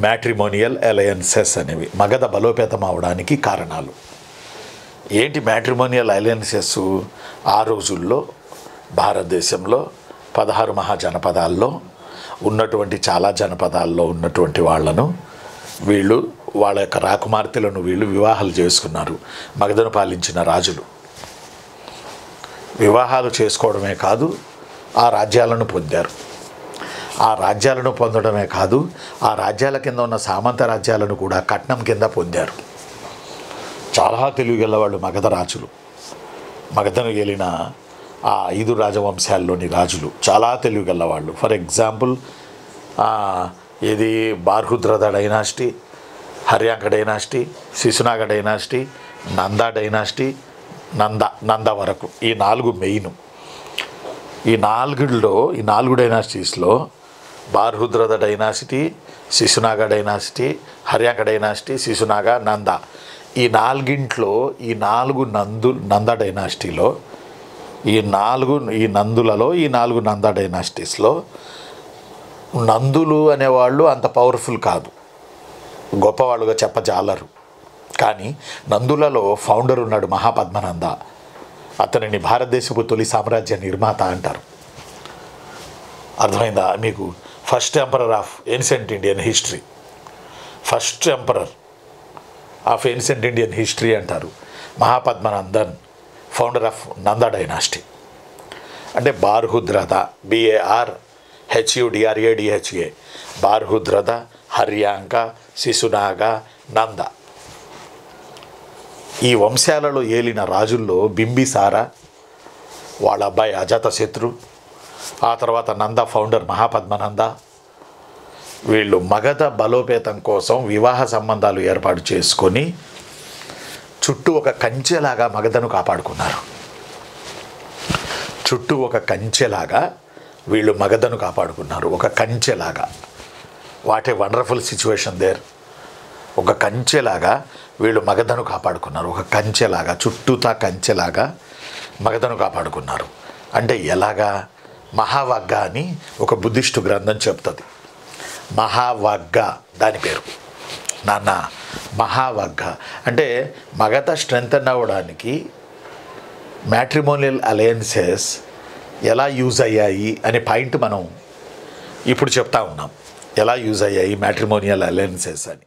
Matrimonial alliances అనేవి మగధ బలోపేతం అవడానికి కారణాలు. ఏంటి మ్యాట్రిమోనియల్ అలయన్సెస్? ఆ రోజుల్లో భారతదేశంలో 16 మహాజనపదాల్లో ఉన్నటువంటి చాలా జనపదాల్లో ఉన్నటువంటి వాళ్ళను వీళ్ళు వాళ్ళ యొక్క రాకుమార్తెలను వీళ్ళు వివాహాలు చేసుకున్నారు. మగధను పాలించిన రాజులు వివాహాలు చేసుకోవడమే కాదు, ఆ రాజ్యాలను పొందారు. ఆ రాజ్యాలను పొందడమే కాదు, ఆ రాజ్యాల కింద ఉన్న సామంత రాజ్యాలను కూడా కట్నం కింద పొందారు. చాలా తెలివిగలవాళ్ళు మగధ రాజులు. మగధను ఏలిన ఆ 5 రాజవంశాల్లోని రాజులు చాలా తెలివిగలవాళ్ళు. ఫర్ ఎగ్జాంపుల్ ఇది Brihadratha dynasty, Haryanka dynasty, Shishunaga dynasty, Nanda dynasty, Nanda వరకు ఈ 4 మెయిన్. ఈ 4 డైనాసిటీస్లో Brihadratha dynasty, Shishunaga dynasty, Haryanka dynasty, Shishunaga, Nanda ఈ 4 ఈ 4 నంద డైనాసిటీలో ఈ 4 నంద డైనాసిటీస్లో నందులు అనేవాళ్ళు అంత పవర్ఫుల్ కాదు, గొప్పవాళ్ళుగా చెప్పజాలరు. కానీ నందులలో ఫౌండర్ ఉన్నాడు మహాపద్మనంద. అతనిని భారతదేశపు తొలి సామ్రాజ్య నిర్మాత అంటారు. అర్థమైందా మీకు? First emperor of ancient Indian history, first emperor of ancient Indian history అంటారు మహాపద్మనందన్, ఫౌండర్ ఆఫ్ నంద డైనాసిటీ. అంటే బార్హుద్రద, BARHUDRADHA, బార్హుద్రద, హర్యాంక, శిశునాగ, నంద ఈ వంశాలలో ఏలిన రాజుల్లో బింబిసార, వాళ్ళ అబ్బాయి అజాతశత్రు, ఆ తర్వాత నంద ఫౌండర్ మహాపద్మనంద, వీళ్ళు మగధ బలోపేతం కోసం వివాహ సంబంధాలు ఏర్పాటు చేసుకొని చుట్టూ ఒక కంచెలాగా మగధను కాపాడుకున్నారు. చుట్టూ ఒక కంచెలాగా వీళ్ళు మగధను కాపాడుకున్నారు. ఒక కంచెలాగా. What a wonderful situation there. ఒక కంచెలాగా వీళ్ళు మగధను కాపాడుకున్నారు. ఒక కంచెలాగా, చుట్టూతా కంచెలాగా మగధను కాపాడుకున్నారు. అంటే ఎలాగా? మహావగ్గ అని ఒక బుద్ధిస్టు గ్రంథం చెప్తుంది. మహావగ్గ దాని పేరు. నాన్న మహావగ్గ అంటే మగధ స్ట్రెంథన్ అవ్వడానికి మ్యాట్రిమోనియల్ అలయన్సెస్ ఎలా యూజ్ అయ్యాయి అనే పాయింట్ మనం ఇప్పుడు చెప్తా ఉన్నాం. ఎలా యూజ్ అయ్యాయి మ్యాట్రిమోనియల్ అలయన్సెస్ అని.